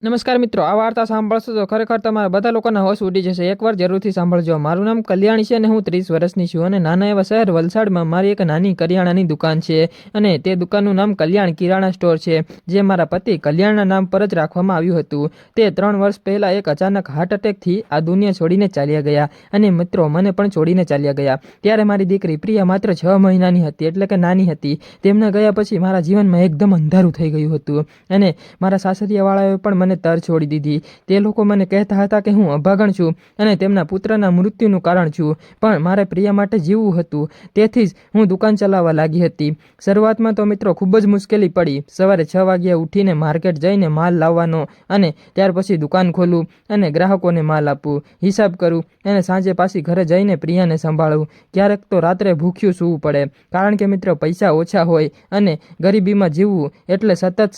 નમસ્કાર મિત્રો, આ વાર્તા સાંભળશો તો ખરેખર તમારા બધા લોકોના હોશ ઉડી જશે. એકવાર જરૂરથી સાંભળજો. મારું નામ કલ્યાણી છે અને હું 30 વર્ષની છું અને નાના એવા શહેર વલસાડમાં મારી એક નાની કરિયાણાની દુકાન છે અને તે દુકાનનું નામ કલ્યાણ કિરાણા સ્ટોર છે, જે મારા પતિ કલ્યાણના નામ પર જ રાખવામાં આવ્યું હતું. તે 3 વર્ષ પહેલાં એક અચાનક હાર્ટ એટેકથી આ દુનિયા છોડીને ચાલ્યા ગયા અને મિત્રો મને પણ છોડીને ચાલ્યા ગયા. ત્યારે મારી દીકરી પ્રિયા માત્ર 6 મહિનાની હતી, એટલે કે નાની હતી. તેમના ગયા પછી મારા જીવનમાં એકદમ અંધારું થઈ ગયું હતું અને મારા સાસરિયાવાળાએ પણ મને તર છોડી દીધી. તે લોકો મને કહેતા હતા કે હું અભાગણ છું અને તેમના પુત્રના મૃત્યુનું કારણ છું, પણ મારે પ્રિયા માટે જીવવું હતું. તેથી જ હું દુકાન ચલાવવા લાગી હતી. શરૂઆતમાં તો મિત્રો ખૂબ જ મુશ્કેલી પડી. સવારે 6 વાગ્યે ઉઠીને માર્કેટ જઈને માલ લાવવાનો અને ત્યાર પછી દુકાન ખોલું અને ગ્રાહકોને માલ આપું, હિસાબ કરું અને સાંજે પાછી ઘરે જઈને પ્રિયાને સંભાળું. ક્યારેક તો રાત્રે ભૂખ્યું સૂવું પડે, કારણ કે મિત્રો પૈસા ઓછા હોય અને ગરીબીમાં જીવવું એટલે સતત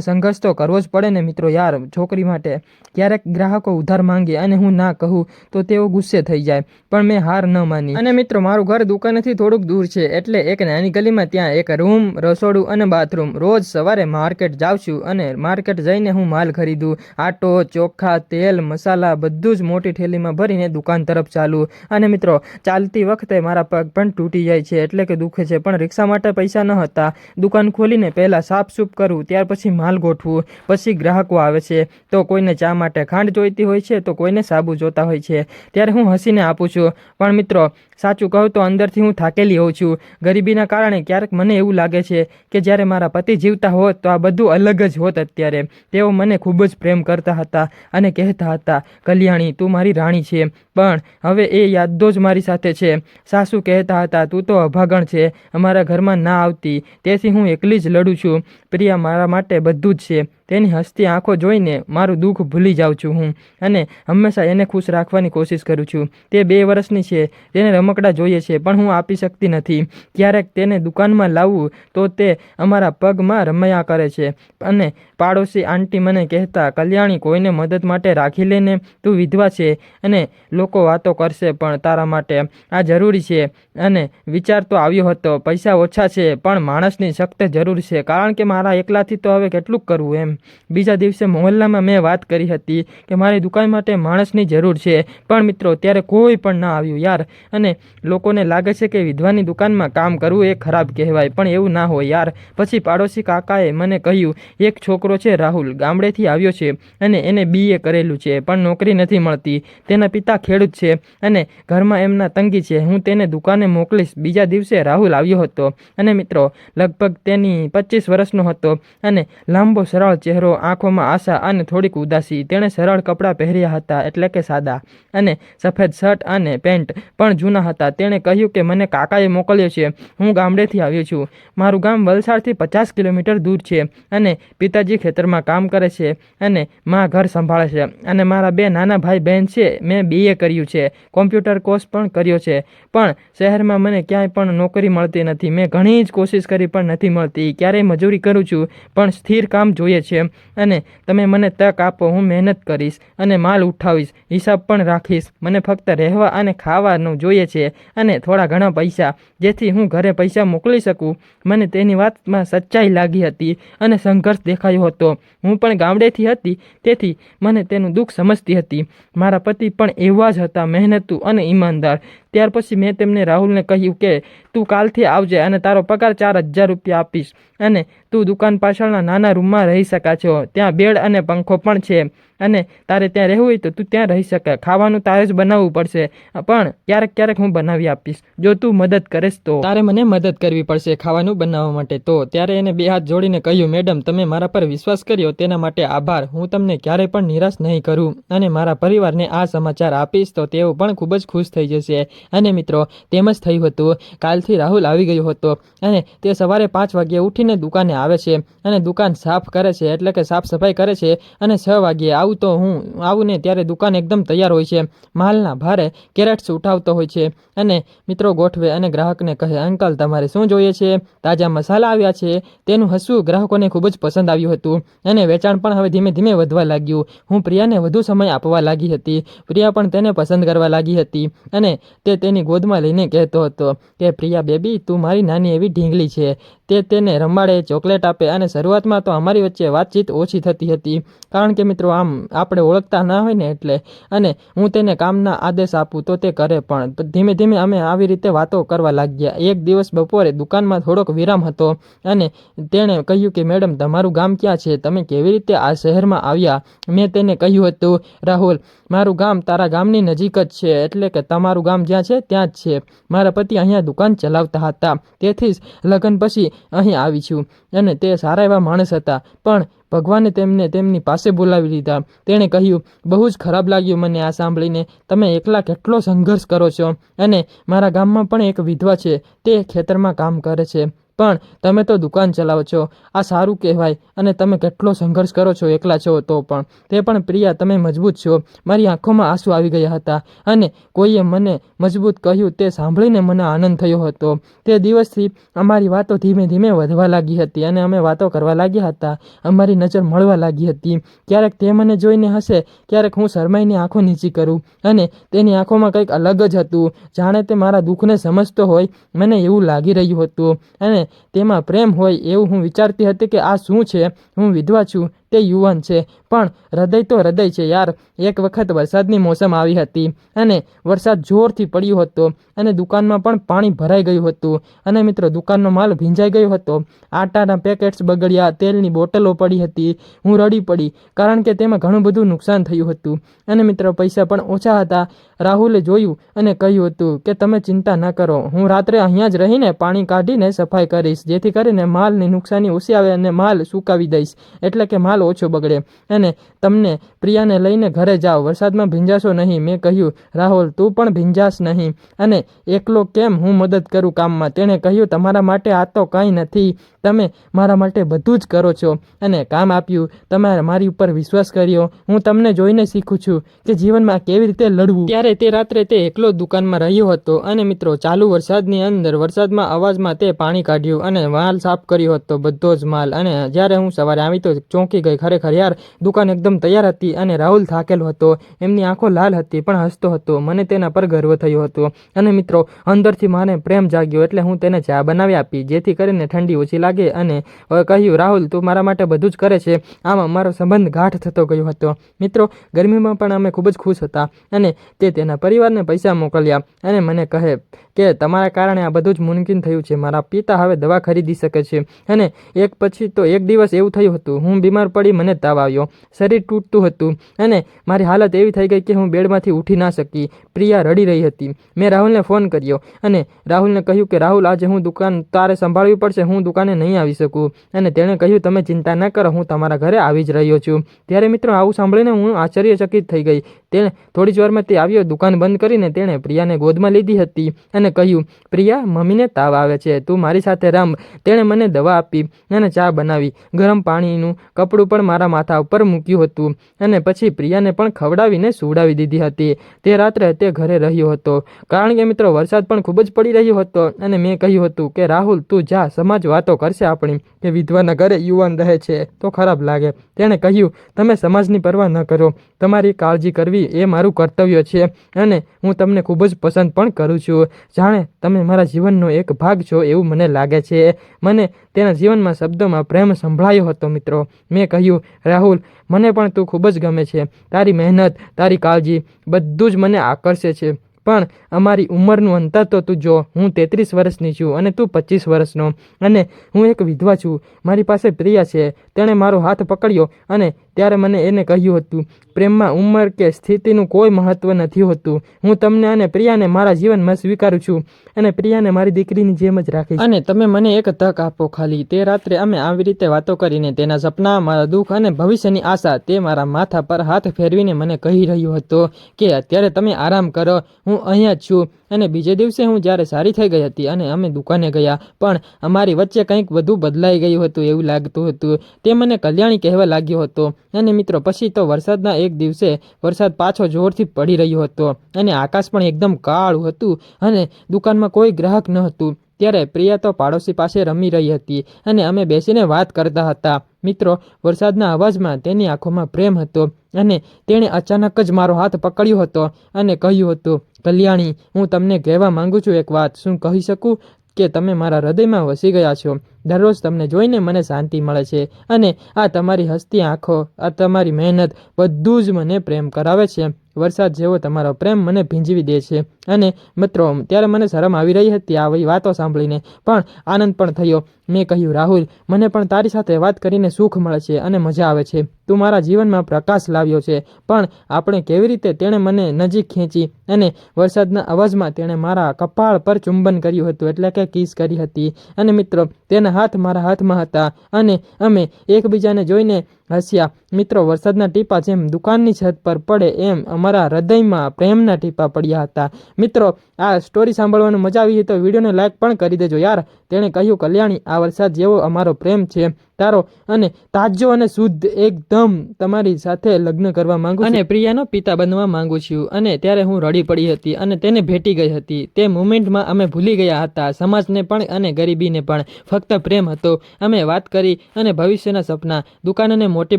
સંઘર્ષ તો કરવો જ પડે ને મિત્રો યાર. છોકરી માટે ક્યારેક ગ્રાહકો ઉધાર માંગે અને હું ના કહું તો તેઓ ગુસ્સે થઈ જાય, પણ મેં હાર ન માની. અને મિત્રો મારું ઘર દુકાનેથી થોડુંક દૂર છે, એટલે એક નાની ગલીમાં ત્યાં એક રૂમ, રસોડું અને બાથરૂમ. રોજ સવારે માર્કેટ જાઉં છું અને માર્કેટ જઈને હું માલ ખરીદું. આટો, ચોખા, તેલ, મસાલા બધું જ મોટી થેલીમાં ભરીને દુકાન તરફ ચાલું. અને મિત્રો ચાલતી વખતે મારા પગ પણ તૂટી જાય છે, એટલે કે દુખે છે, પણ રિક્ષા માટે પૈસા ન હતા. દુકાન ખોલીને પહેલાં સાફસૂફ કરું, ત્યાર પછી માલ ગોઠવું. પછી ગ્રાહકો આવે છે તો કોઈને ચા માટે ખાંડ જોઈતી હોય છે, તો કોઈને સાબુ જોતા હોય છે. ત્યારે હું હસીને આપું છું, પણ મિત્રો સાચું કહું તો અંદરથી હું થાકેલી હોઉં છું. ગરીબીના કારણે ક્યારેક મને એવું લાગે છે કે જ્યારે મારા પતિ જીવતા હોત તો આ બધું અલગ જ હોત. અત્યારે તેઓ મને ખૂબ જ પ્રેમ કરતા હતા અને કહેતા હતા, કલ્યાણી તું મારી રાણી છે, પણ હવે એ યાદો જ મારી સાથે છે. સાસુ કહેતા હતા, તું તો અભાગણ છે, અમારા ઘરમાં ના આવતી, તેથી હું એકલી જ લડું છું. પ્રિયા મારા માટે બધું જ છે. તેની હસતી આંખો જોઈને મારું દુઃખ ભૂલી જાઉં છું હું અને હંમેશા એને ખુશ રાખવાની કોશિશ કરું છું. તે 2 વર્ષની છે, તેને રમકડા જોઈએ છે, પણ હું આપી શકતી નથી. ક્યારેક તેને દુકાનમાં લાવવું તો તે અમારા પગમાં રમ્યા કરે છે અને પાડોશી આંટી મને કહેતા, કલ્યાણી કોઈને મદદ માટે રાખી લેને, તું વિધવા છે અને લોકો વાતો કરશે, પણ તારા માટે આ જરૂરી છે. અને વિચાર તો આવ્યો હતો, પૈસા ઓછા છે પણ માણસની સખ્ત જરૂર છે, કારણ કે મારા એકલાથી તો હવે કેટલું કરવું એમ. બીજા દિવસે મોહલ્લામાં મેં વાત કરી હતી કે મારી દુકાન માટે માણસની જરૂર છે, પણ મિત્રો ત્યારે કોઈ પણ ના આવ્યું યાર. અને લોકોને લાગે છે કે વિધવાની દુકાનમાં કામ કરવું એ ખરાબ કહેવાય, પણ એવું ના હોય યાર. પછી પાડોશી કાકાએ મને કહ્યું, એક છોકરો છે રાહુલ, ગામડેથી આવ્યો છે અને એને BA કરેલું છે, પણ નોકરી નથી મળતી. તેના પિતા ખેડૂત છે અને ઘરમાં એમના તંગી છે, હું તેને દુકાને મોકલીશ. બીજા દિવસે રાહુલ આવ્યો હતો અને મિત્રો લગભગ તેની 25 વર્ષનો હતો અને લાંબો સરળ ચહેરો, આંખોમાં આશા અને થોડીક ઉદાસી. તેણે સરળ કપડાં પહેર્યા હતા, એટલે કે સાદા, અને સફેદ શર્ટ અને પેન્ટ પણ જૂના હતા. તેણે કહ્યું કે મને કાકાએ મોકલ્યો છે, હું ગામડેથી આવ્યો છું. મારું ગામ વલસાડથી 50 કિલોમીટર દૂર છે અને પિતાજી ખેતરમાં કામ કરે છે અને માં ઘર સંભાળે છે. અને મારા 2 નાના ભાઈ બહેન છે. મેં BA કર્યું છે, કોમ્પ્યુટર કોર્સ પણ કર્યો છે, પણ શહેરમાં મને ક્યાંય પણ નોકરી મળતી નથી. મેં ઘણી જ કોશિશ કરી પણ નથી મળતી. ક્યારેય મજૂરી કરું છું, પણ સ્થિર કામ જોઈએ છે અને તમે મને તક આપો, હું મહેનત કરીશ અને માલ ઉઠાવીશ, હિસાબ પણ રાખીશ. મને ફક્ત રહેવા અને ખાવાનું જોઈએ છે અને થોડા ઘણા પૈસા, જેથી હું ઘરે પૈસા મોકલી શકું. મને તેની વાતમાં સચ્ચાઈ લાગી હતી અને સંઘર્ષ દેખાયો હતો. હું પણ ગામડેથી હતી, તેથી મને તેનું દુઃખ સમજતી હતી. મારા પતિ પણ એવા જ હતા, મહેનતુ અને ઈમાનદાર. ત્યાર પછી મેં તેમને રાહુલને કહ્યું કે તું કાલથી આવજે અને તારો પગાર 4000 રૂપિયા આપીશ અને તું દુકાન પાછળના નાના રૂમમાં રહી શકા છો. ત્યાં બેડ અને પંખો પણ છે અને તારે ત્યાં રહેવું હોય તો તું ત્યાં રહી શકે. ખાવાનું તારે જ બનાવવું પડશે, પણ ક્યારેક ક્યારેક હું બનાવી આપીશ, જો તું મદદ કરીશ તો. તારે મને મદદ કરવી પડશે ખાવાનું બનાવવા માટે. તો ત્યારે એને 2 હાથ જોડીને કહ્યું, મેડમ તમે મારા પર વિશ્વાસ કર્યો તેના માટે આભાર. હું તમને ક્યારેય પણ નિરાશ નહીં કરું અને મારા પરિવારને આ સમાચાર આપીશ તો તેઓ પણ ખૂબ જ ખુશ થઈ જશે. અને મિત્રો તેમ જ થયું હતું. કાલથી રાહુલ આવી ગયો હતો અને તે સવારે 5 વાગ્યે ઉઠીને દુકાને આવે છે અને દુકાન સાફ કરે છે, એટલે કે સાફ સફાઈ કરે છે અને 6 વાગ્યે આવું તો હું આવું ને ત્યારે દુકાન એકદમ તૈયાર હોય છે, માલના ભારે કેરેટ્સ ઉઠાવતો હોય છે અને મિત્રો ગોઠવે અને ગ્રાહકને કહે, અંકલ તમારે શું જોઈએ છે? તાજા મસાલા આવ્યા છે. તેનું હસવું ગ્રાહકોને ખૂબ જ પસંદ આવ્યું હતું અને વેચાણ પણ હવે ધીમે ધીમે વધવા લાગ્યું. હું પ્રિયાને વધુ સમય આપવા લાગી હતી. પ્રિયા પણ તેને પસંદ કરવા લાગી હતી અને તે તેની ગોદમાં લઈને કહેતો હતો કે પ્રિયા બેબી, તું મારી નાની એવી ઢીંગલી છે. તે તેને રમાડે, ચોકલેટ આપે અને શરૂઆતમાં તો અમારી વચ્ચે વાતચીત ઓછી થતી હતી, કારણ કે મિત્રો આમ આપણે ઓળખતા ના હોય ને એટલે. અને હું તેને કામના આદેશ આપું તો તે કરે પણ. ધીમે ધીમે અમે આવી રીતે વાતો કરવા લાગ્યા. એક દિવસ બપોરે દુકાનમાં થોડોક વિરામ હતો અને તેણે કહ્યું કે મેડમ, તમારું ગામ ક્યાં છે? તમે કેવી રીતે આ શહેરમાં આવ્યા? મેં તેને કહ્યું હતું, રાહુલ, મારું ગામ તારા ગામની નજીક જ છે, એટલે કે તમારું ગામ જ્યાં છે ત્યાં જ છે. મારા પતિ અહીંયા દુકાન ચલાવતા હતા, તેથી જ લગ્ન પછી અહીં આવી છું અને તે સારા એવા માણસ હતા, પણ ભગવાને તેમને તેમની પાસે બોલાવી લીધા. તેણે કહ્યું, બહુ જ ખરાબ લાગ્યું મને આ સાંભળીને. તમે એકલા કેટલો સંઘર્ષ કરો છો અને મારા ગામમાં પણ એક વિધવા છે, તે ખેતરમાં કામ કરે છે, પણ તમે તો દુકાન ચલાવો છો. આ સારું કહેવાય અને તમે કેટલો સંઘર્ષ કરો છો એકલા છો તો પણ. તે પણ પ્રિયા, તમે મજબૂત છો. મારી આંખોમાં આંસુ આવી ગયા હતા અને કોઈએ મને મજબૂત કહ્યું તે સાંભળીને મને આનંદ થયો હતો. તે દિવસથી અમારી વાતો ધીમે ધીમે વધવા લાગી હતી અને અમે વાતો કરવા લાગ્યા હતા. અમારી નજર મળવા લાગી હતી. ક્યારેક તે મને જોઈને હસે, ક્યારેક હું શરમાઈને આંખો નીચી કરું અને તેની આંખોમાં કંઈક અલગ જ હતું, જાણે તે મારા દુઃખને સમજતો હોય. મને એવું લાગી રહ્યું હતું અને તેમાં પ્રેમ હોય એવું હું વિચારતી હતી કે આ શું છે? હું વિધવા છું, તે યુવાન છે, પણ હૃદય તો હૃદય છે યાર. એક વખત વરસાદની મોસમ આવી હતી અને વરસાદ જોરથી પડ્યો હતો અને દુકાનમાં પણ પાણી ભરાઈ ગયું હતું અને મિત્રો દુકાનનો માલ ભીંજાઈ ગયો હતો. આટાના પેકેટ્સ બગડ્યા, તેલની બોટલો પડી હતી. હું રડી પડી કારણ કે તેમાં ઘણું બધું નુકસાન થયું હતું અને મિત્રો પૈસા પણ ઓછા હતા. રાહુલે જોયું અને કહ્યું હતું કે તમે ચિંતા ન કરો, હું રાત્રે અહીંયા જ રહીને પાણી કાઢીને સફાઈ કરીશ, જેથી કરીને માલની નુકસાની ઓછી આવે અને માલ સુકાવી દઈશ, એટલે કે માલ ઓછો બગડે અને તમને પ્રિયાને લઈને ઘરે જાઓ, વરસાદમાં ભીંજાશો નહીં. મેં કહ્યું, રાહુલ, તું પણ ભીંજાશ નહીં અને એકલો કેમ, હું મદદ કરું કામમાં. તેણે કહ્યું, તમારા માટે આ તો કંઈ નથી, તમે મારા માટે બધું જ કરો છો અને કામ આપ્યું. તમારે મારી ઉપર વિશ્વાસ કર્યો. હું તમને જોઈને શીખું છું કે જીવનમાં કેવી રીતે લડવું. ત્યારે તે રાત્રે તે એકલો દુકાનમાં રહ્યો હતો અને મિત્રો ચાલુ વરસાદની અંદર વરસાદમાં અવાજમાં તે પાણી કાઢ્યું અને માલ સાફ કર્યો હતો, બધો જ માલ. અને જ્યારે હું સવારે આવી તો ચોંકી ગઈ. ખરેખર યાર, દુકાન એકદમ તૈયાર હતી અને રાહુલ થાકેલો હતો. એમની આંખો લાલ હતી પણ હસતો હતો. મને તેના પર ગર્વ થયો હતો અને મિત્રો અંદરથી મને પ્રેમ જાગ્યો, એટલે હું તેને ચા બનાવી આપી, જેથી કરીને ઠંડી ઓછી લાગે અને કહ્યું, રાહુલ, તું મારા માટે બધું જ કરે છે. આમ અમારો સંબંધ ગાઢ થતો ગયો હતો. મિત્રો ગરમીમાં પણ અમે ખૂબ જ ખુશ હતા અને તે તેના પરિવારને પૈસા મોકલ્યા અને મને કહે કે તમારા કારણે આ બધું જ મુમકિન થયું છે. મારા પિતા હવે દવા ખરીદી શકે છે. અને એક પછી તો એક દિવસ એવું થયું હતું, હું બીમાર પડી, મને તાવ આવ્યો, શરીર તૂટતું હતું અને મારી હાલત એવી થઈ ગઈ કે હું બેડમાંથી ઉઠી ના શકી. પ્રિયા રડી રહી હતી. મેં રાહુલને ફોન કર્યો અને રાહુલને કહ્યું કે રાહુલ, આજે હું દુકાન તારે સંભાળવી પડશે, હું દુકાને નહીં આવી શકું. અને તેણે કહ્યું, તમે ચિંતા ન કરો, હું તમારા ઘરે આવી જ રહ્યો છું. ત્યારે મિત્રો આવું સાંભળીને હું આશ્ચર્યચકિત થઈ ગઈ. તેણે થોડી જ વારમાં તે આવ્યો. દુકાન બંધ કરીને તેણે પ્રિયાને ગોદમાં લીધી હતી અને કહ્યું, પ્રિયા, મમ્મીને તાવ આવે છે, તું મારી સાથે રમ. તેણે મને દવા આપી અને ચા બનાવી. ગરમ પાણીનું કપડું પણ મારા માથા ઉપર મૂક્યું હતું અને પછી પ્રિયાને પણ ખવડાવીને સુવડાવી દીધી હતી. તે રાત્રે તે ઘરે રહ્યો હતો કારણ કે મિત્રો વરસાદ પણ ખૂબ જ પડી રહ્યો હતો અને મેં કહ્યું હતું કે રાહુલ, તું જા, સમાજ વાતો કરશે આપણી કે વિધવાના ઘરે યુવાન રહે છે તો ખરાબ લાગે. તેણે કહ્યું, તમે સમાજની પરવા ન કરો, તમારી કાળજી કરવી એ મારું કર્તવ્ય છે અને હું તમને ખૂબ જ પસંદ પણ કરું છું. જાણે તમે મારા જીવનનો એક ભાગ છો એવું મને લાગે છે. મને તેના જીવનમાં શબ્દોમાં પ્રેમ સંભળાયો હતો. મિત્રો મેં કહ્યું, રાહુલ, મને પણ તું ખૂબ જ ગમે છે. તારી મહેનત, તારી કાળજી બધું જ મને આકર્ષે છે, પણ અમારી ઉંમરનું અંતર તો તું જો. હું 33 વર્ષની છું અને તું 25 વર્ષનો અને હું એક વિધવા છું. મારી પાસે પ્રિયા છે. તેણે મારો હાથ પકડ્યો અને ત્યારે મને એને કહ્યું હતું, પ્રેમમાં ઉંમર કે સ્થિતિનું કોઈ મહત્વ નથી હોતું. હું તમને અને પ્રિયાને મારા જીવનમાં સ્વીકારું છું અને પ્રિયાને મારી દીકરીની જેમ જ રાખીશ અને તમે મને એક તક આપો ખાલી. તે રાત્રે અમે આવી રીતે વાતો કરીને તેના સપના, મારા દુઃખ અને ભવિષ્યની આશા, તે મારા માથા પર હાથ ફેરવીને મને કહી રહ્યો હતો કે અત્યારે તમે આરામ કરો, હું અહીંયા જ છું. અને બીજે દિવસે હું જ્યારે સારી થઈ ગઈ હતી અને અમે દુકાને ગયા, પણ અમારી વચ્ચે કંઈક વધુ બદલાઈ ગયું હતું એવું લાગતું હતું. તે મને કલ્યાણી કહેવા લાગ્યો હતો અને મિત્રો પછી તો વરસાદના એક દિવસે વરસાદ પાછો જોરથી પડી રહ્યો હતો અને આકાશ પણ એકદમ કાળું હતું અને દુકાનમાં કોઈ ગ્રાહક ન હતું. ત્યારે પ્રિયા તો પાડોશી પાસે રમી રહી હતી અને અમે બેસીને વાત કરતા હતા. મિત્રો વરસાદના અવાજમાં તેની આંખોમાં પ્રેમ હતો અને તેણે અચાનક જ મારો હાથ પકડ્યો હતો અને કહ્યું હતું, કલ્યાણી, હું તમને કહેવા માંગુ છું એક વાત. શું કહી શકું કે તમે મારા હૃદયમાં વસી ગયા છો. દરરોજ તમને જોઈને મને શાંતિ મળે છે અને આ તમારી હસતી આંખો, આ તમારી મહેનત બધું જ મને પ્રેમ કરાવે છે. વરસાદ જેવો તમારો પ્રેમ મને ભીંજવી દે છે. અને મિત્રો ત્યારે મને શરમ આવી રહી હતી આવી વાતો સાંભળીને, પણ આનંદ પણ થયો. મેં કહ્યું, રાહુલ, મને પણ તારી સાથે વાત કરીને સુખ મળે છે અને મજા આવે છે. તું મારા જીવનમાં પ્રકાશ લાવ્યો છે. પણ આપણે કેવી રીતે? તેણે મને નજીક ખેંચી અને વરસાદના અવાજમાં તેણે મારા કપાળ પર ચુંબન કર્યું હતું, એટલે કે કિસ કરી હતી. અને મિત્રો તેના હાથ મારા હાથમાં હતા અને અમે એકબીજાને જોઈને હસ્યા. મિત્રો વરસાદના ટીપા જેમ દુકાનની છત પર પડે એમ અમારા હૃદયમાં પ્રેમના ટીપા પડ્યા હતા. મિત્રો આ સ્ટોરી સાંભળવાનું મજા આવી તો વિડીયોને લાઈક પણ કરી દેજો યાર. તેણે કહ્યું, કલ્યાણી, આ વરસાદ જેવો અમારો પ્રેમ છે તારો અને તાજો અને શુદ્ધ, એકદમ તમારી સાથે લગ્ન કરવા માંગુ છું અને પ્રિયાનો પિતા બનવા માંગુ છું. અને ત્યારે હું રડી પડી હતી અને તેને ભેટી ગઈ હતી. તે મુમેન્ટમાં અમે ભૂલી ગયા હતા સમાજને પણ અને ગરીબીને પણ. ફક્ત પ્રેમ હતો. અમે વાત કરી અને ભવિષ્યના સપના, દુકાનને મોટી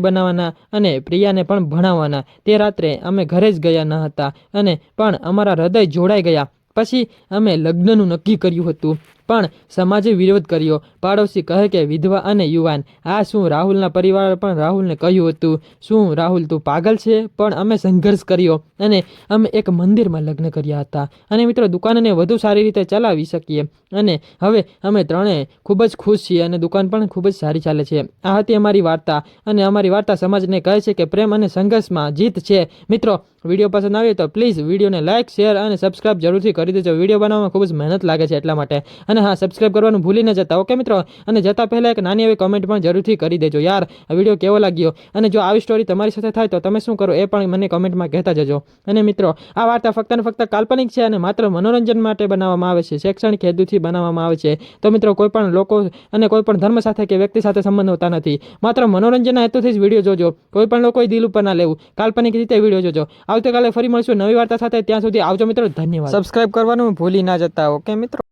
બનાવવાના અને પ્રિયાને પણ ભણાવવાના. તે રાત્રે અમે ઘરે જ ગયા ન હતા અને પણ અમારા હૃદય જોડાઈ ગયા. પછી અમે લગ્નનું નક્કી કર્યું હતું, પણ સમાજે વિરોધ કર્યો. પાડોશી કહે કે વિધવા અને યુવાન. આ શું? રાહુલના પરિવારે પણ રાહુલને કહ્યું હતું, શું રાહુલ તું પાગલ છે? પણ અમે સંઘર્ષ કર્યો અને અમે એક મંદિરમાં લગ્ન કર્યા હતા અને મિત્રો દુકાનને વધુ સારી રીતે ચલાવી શકીએ. અને હવે અમે ત્રણેય ખૂબ જ ખુશ છીએ અને દુકાન પણ ખૂબ જ સારી ચાલે છે. આ હતી અમારી વાર્તા અને અમારી વાર્તા સમાજને કહે છે કે પ્રેમ અને સંઘર્ષમાં જીત છે. મિત્રો વિડીયો પસંદ આવ્યો તો પ્લીઝ વિડીયોને લાઇક, શેર અને સબસ્ક્રાઇબ જરૂરથી કરી દેજો. વિડીયો બનાવવામાં ખૂબ જ મહેનત લાગે છે એટલા માટે. અને હા, સબસ્ક્રાઇબ કરવાનું ભૂલી ન જતા, ઓકે મિત્રો. અને જતા પહેલાં એક નાની એવી કમેન્ટ પણ જરૂરથી કરી દેજો યાર, આ વિડીયો કેવો લાગ્યો. અને જો આવી સ્ટોરી તમારી સાથે થાય તો તમે શું કરો એ પણ મને કમેન્ટમાં કહેતા જજો. અને મિત્રો આ વાર્તા ફક્ત ને ફક્ત કાલ્પનિક છે અને માત્ર મનોરંજન માટે બનાવવામાં આવે છે, શૈક્ષણિક હેતુથી બનાવવામાં આવે છે. તો મિત્રો કોઈ પણ લોકો અને કોઈ પણ ધર્મ સાથે કે વ્યક્તિ સાથે સંબંધ હોતા નથી. માત્ર મનોરંજનના હેતુથી જ વિડીયો જોજો. કોઈ પણ લોકોએ દિલ ઉપર ના લેવું. કાલ્પનિક રીતે વિડીયો જોજો. આવતીકાલે ફરી મળશું નવી વાર્તા સાથે. ત્યાં સુધી આવજો મિત્રો. ધન્યવાદ. સબસ્ક્રાઇબ કરવાનું ભૂલી ના જતા, ઓકે મિત્રો.